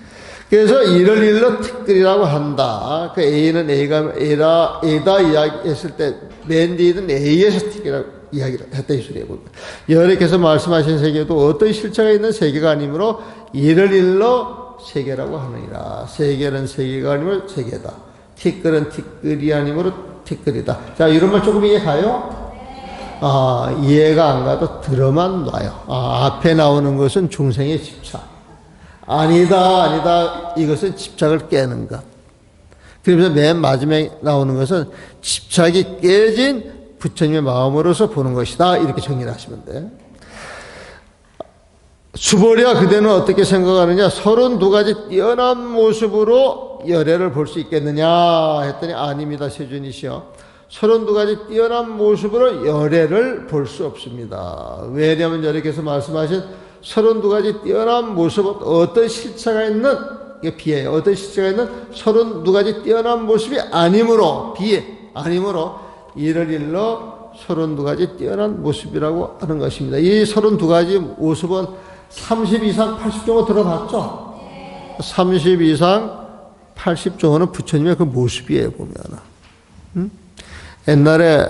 그래서 이를 일러 티끌이라고 한다. 그 A는 A다 이야기했을 때, 맨 뒤에는 A에서 티끌이라고 이야기를 했다, 이 소리에 보면. 여러께서 말씀하신 세계도 어떤 실체가 있는 세계가 아니므로 이를 일러 세계라고 하느니라. 세계는 세계가 아니므로 세계다. 티끌은 티끌이 아니므로 티끌이다. 자, 이런 말 조금 이해가요? 이해가 안 가도 들어만 놔요. 앞에 나오는 것은 중생의 집착. 아니다. 이것은 집착을 깨는 것. 그러면서 맨 마지막에 나오는 것은 집착이 깨진 부처님의 마음으로서 보는 것이다. 이렇게 정리를 하시면 돼. 수보리야 그대는 어떻게 생각하느냐? 32가지 뛰어난 모습으로 열애를 볼 수 있겠느냐? 했더니 아닙니다. 세존이시여. 32가지 뛰어난 모습으로 열애를 볼 수 없습니다. 왜냐하면 여러께서 말씀하신 32가지 뛰어난 모습은 어떤 실체가 있는, 이게 비예요. 어떤 실체가 있는 32가지 뛰어난 모습이 아니므로, 아니므로 이를 일러 32가지 뛰어난 모습이라고 하는 것입니다. 이 32가지 모습은 30 이상 80종은 들어봤죠? 30 이상 80종은 부처님의 그 모습이에요, 보면. 옛날에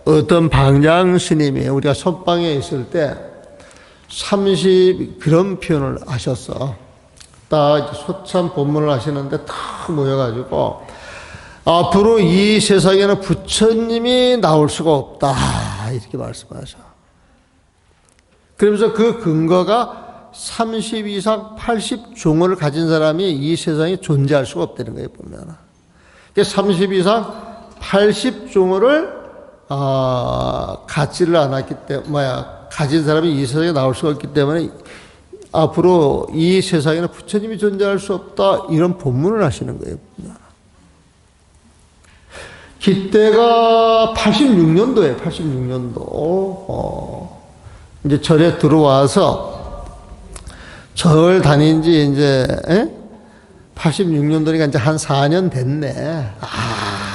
어떤 방장 스님이 우리가 선방에 있을 때 30 그런 표현을 하셨어. 딱 소참 법문을 하시는데 다 모여가지고 앞으로 이 세상에는 부처님이 나올 수가 없다 이렇게 말씀하셔. 그러면서 그 근거가 30 이상 80 종을 가진 사람이 이 세상에 존재할 수가 없다는 거예요, 보면. 30 이상 80 종을 갖지를 않았기 때문에, 가진 사람이 이 세상에 나올 수가 없기 때문에 앞으로 이 세상에는 부처님이 존재할 수 없다, 이런 본문을 하시는 거예요. 그때가 86년도에 86년도. 이제 절에 들어와서 절 다닌 지 이제 86년도니까 이제 한 4년 됐네.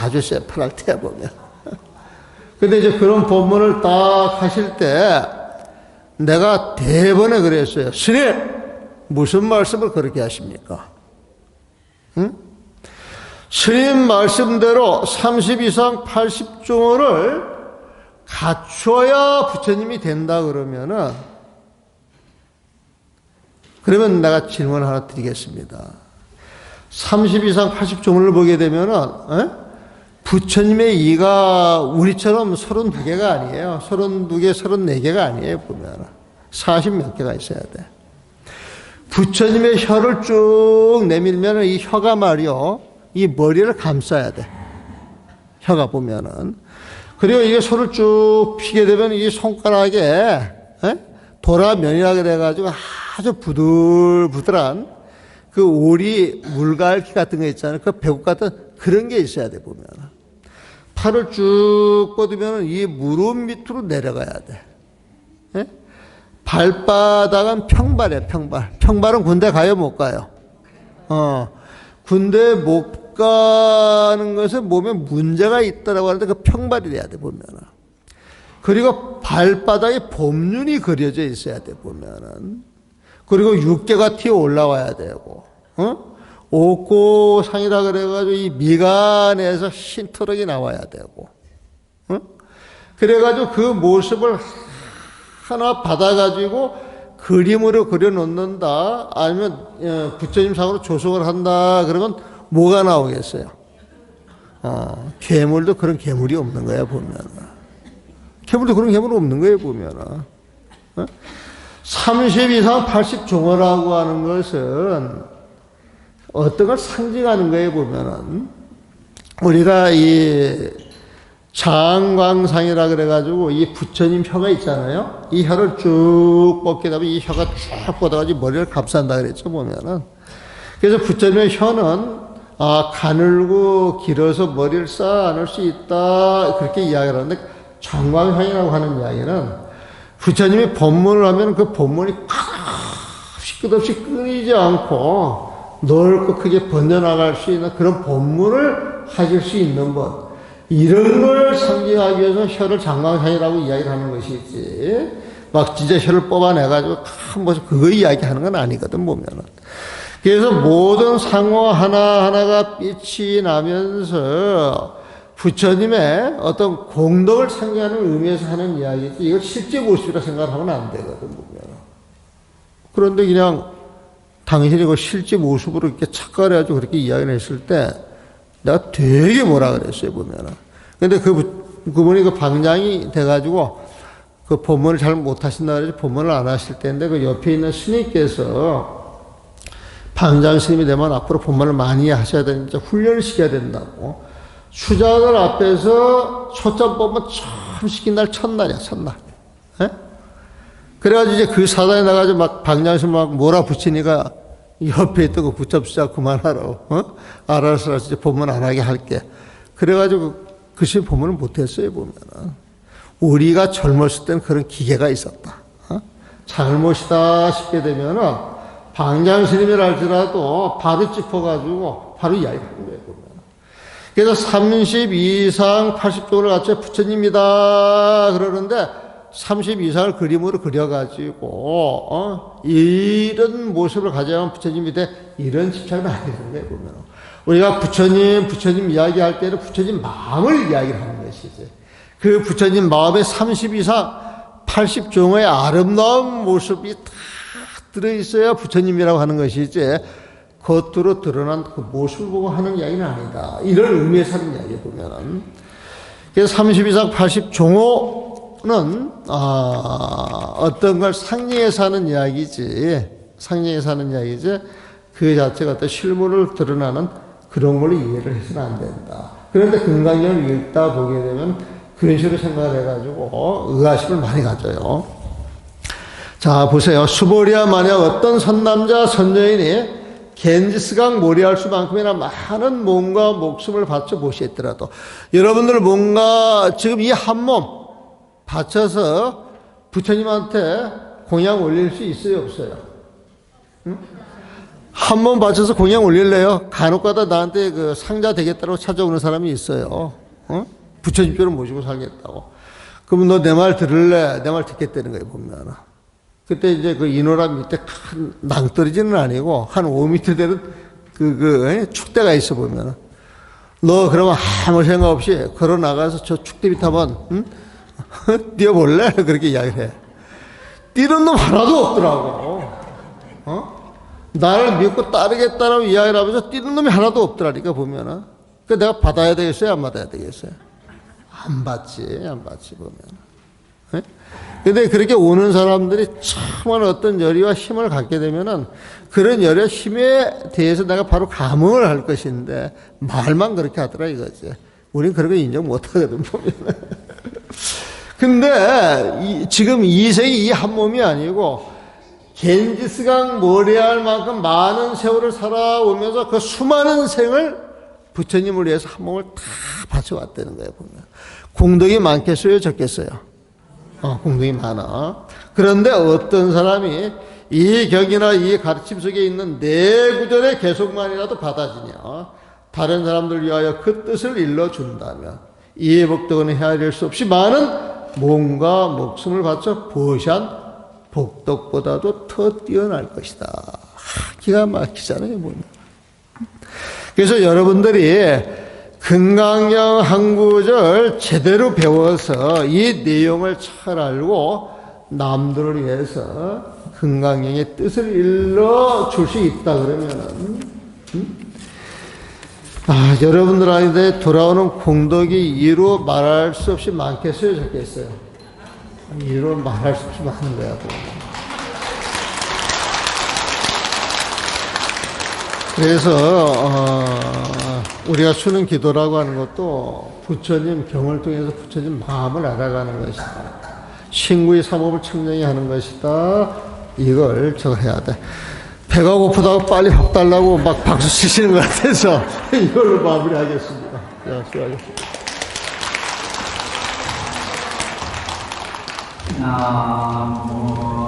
아주 새파랄 때 보면. 근데 이제 그런 본문을 딱 하실 때 내가 대번에 그랬어요. 스님, 무슨 말씀을 그렇게 하십니까? 응? 스님 말씀대로 30 이상 80종을 갖춰야 부처님이 된다 그러면 내가 질문 하나 드리겠습니다. 30 이상 80종을 보게 되면은 부처님의 이가 우리처럼 32개가 아니에요. 32개, 34개가 아니에요. 보면 40몇 개가 있어야 돼. 부처님의 혀를 쭉 내밀면 이 혀가 말이요, 이 머리를 감싸야 돼. 혀가 보면은. 그리고 이게 손을 쭉 피게 되면 이 손가락에 도라면이라 그래가지고 아주 부들부들한 그 오리 물갈퀴 같은 거 있잖아요. 그 배국 같은 그런 게 있어야 돼, 보면. 팔을 쭉 뻗으면 이 무릎 밑으로 내려가야 돼. 발바닥은 평발이야, 평발. 평발은 군대 가요, 못 가요? 군대 못 가는 것은 몸에 문제가 있다라고 하는데 그 평발이 돼야 돼, 보면은. 그리고 발바닥에 법륜이 그려져 있어야 돼, 보면은. 그리고 육계가 튀어 올라와야 되고, 옥고상이라 그래가지고 이 미간에서 흰트럭이 나와야 되고, 그래가지고 그 모습을 하나 받아가지고 그림으로 그려놓는다, 아니면 부처님 상으로 조성을 한다, 그러면 뭐가 나오겠어요? 괴물도 그런 괴물이 없는 거야, 보면. 괴물도 그런 괴물 없는 거예요, 보면. 30 이상 80 종어라고 하는 것은 어떤 걸 상징하는 거예요, 보면은. 우리가 이 장광상이라 그래가지고 이 부처님 혀가 있잖아요. 이 혀를 쭉 뻗게 되면 이 혀가 쭉 뻗어가지고 머리를 감싼다 그랬죠, 보면은. 그래서 부처님의 혀는 가늘고 길어서 머리를 쌓아 안을 수 있다, 그렇게 이야기를 하는데, 장광상이라고 하는 이야기는 부처님이 법문을 하면 그 법문이 끝없이 끊이지 않고 넓고 크게 번져나갈 수 있는 그런 법문을 하실 수 있는 것, 이런 걸 상징하기 위해서 혀를 장광상이라고 이야기를 하는 것이지, 막 진짜 혀를 뽑아내가지고 큰 모습 그거 이야기하는 건 아니거든, 보면은. 그래서 모든 상어 하나하나가 빛이 나면서 부처님의 어떤 공덕을 상징하는 의미에서 하는 이야기지, 이걸 실제 모습이라 생각하면 안 되거든, 보면. 그런데 그냥 당신이 그 실제 모습으로 이렇게 착각을 해가지고 그렇게 이야기를 했을 때 내가 되게 뭐라 그랬어요, 보면은. 근데 그분이 그 방장이 돼가지고 그 법문을 잘 못하신다 그래서 법문을 안 하실 때인데, 그 옆에 있는 스님께서 방장 스님이 되면 앞으로 법문을 많이 하셔야 되니까 훈련을 시켜야 된다고. 수자들 앞에서 초점 뽑으면 처음 시킨 날 첫날이야, 첫날. 그래가지고 이제 그 사단에 나가지고 막 방장실 막 몰아붙이니까 옆에 있던 거 붙잡수자 그만하라. 알아서 이제 법문 안 하게 할게. 그래가지고 그 시험 법문을 못했어요, 보면은. 우리가 젊었을 때는 그런 기계가 있었다. 잘못이다 싶게 되면은 방장 스님이라 할지라도 바로 짚어가지고 바로 이야기하는 거예요, 보면. 그래서 30 이상 80종을 갖춰 부처님이다 그러는데 30 이상을 그림으로 그려가지고 이런 모습을 가져야만 부처님이 돼, 이런 집착은 아니는 거예요, 보면. 우리가 부처님 이야기할 때는 부처님 마음을 이야기를 하는 것이지. 그 부처님 마음에 30 이상 80종의 아름다운 모습이 다 들어있어야 부처님이라고 하는 것이지, 겉으로 드러난 그 모습을 보고 하는 이야기는 아니다, 이런 의미에서 하는 이야기 보면은. 그래서 30 이상 80 종호, 어떤 걸 상징해서 하는 이야기지, 그 자체가 어떤 실물을 드러나는 그런 걸로 이해를 해서는 안 된다. 그런데 금강경을 읽다 보게 되면 그런 식으로 생각을 해가지고 의아심을 많이 가져요. 자, 보세요. 수보리아 만약 어떤 선남자 선여인이 겐지스강 모리할 수만큼이나 많은 몸과 목숨을 바쳐 보시했더라도 여러분들 뭔가 지금 이 한 몸 바쳐서 부처님한테 공양 올릴 수 있어요, 없어요? 응? 한 몸 바쳐서 공양 올릴래요? 간혹가다 나한테 그 상자 되겠다고 찾아오는 사람이 있어요. 부처님처럼 모시고 살겠다고. 그러면 너 내 말 들을래? 내 말 듣겠다는 거예요, 보면. 그때 이제 그 인호랑 밑에 큰 낭떠러지는 아니고 한 5m 되는 축대가 있어 보면. 너 그러면 아무 생각 없이 걸어 나가서 저 축대 밑에 한번, 뛰어볼래? 그렇게 이야기를 해. 뛰는 놈 하나도 없더라고. 나를 믿고 따르겠다라고 이야기를 하면서 뛰는 놈이 하나도 없더라니까, 보면은. 그 내가 받아야 되겠어요? 안 받아야 되겠어요? 안 받지, 보면. 네? 근데 그렇게 오는 사람들이 참한 어떤 열의와 힘을 갖게 되면은 그런 열의와 힘에 대해서 내가 바로 감흥을 할 것인데 말만 그렇게 하더라 이거지. 우린 그런 거 인정 못 하거든, 보면. 근데 지금 이 생이 이 한 몸이 아니고 겐지스강 모래할 만큼 많은 세월을 살아오면서 그 수많은 생을 부처님을 위해서 한 몸을 다 바쳐왔다는 거예요, 보면. 공덕이 많겠어요, 적겠어요? 공덕이 많아. 그런데 어떤 사람이 이 격이나 이 가르침 속에 있는 내 구절의 개속만이라도 받아지냐, 다른 사람들 위하여 그 뜻을 일러준다면 이해 복덕은 헤아릴 수 없이 많은 몸과 목숨을 바쳐 보시한 복덕보다도 더 뛰어날 것이다. 기가 막히잖아요, 보면. 그래서 여러분들이 금강경 한 구절 제대로 배워서 이 내용을 잘 알고 남들을 위해서 금강경의 뜻을 일러줄 수 있다 그러면은, 여러분들한테 돌아오는 공덕이 이루 말할 수 없이 많겠어요, 적겠어요? 이루 말할 수 없이 많은 거야. 그래서 우리가 수능 기도라고 하는 것도 부처님 경을 통해서 부처님 마음을 알아가는 것이다. 신구의 삼업을 청정히 하는 것이다. 이걸 저거 해야 돼. 배가 고프다고 빨리 밥 달라고 막 박수 치시는 것 같아서 이걸로 마무리하겠습니다. 자, 수고하셨습니다. 나무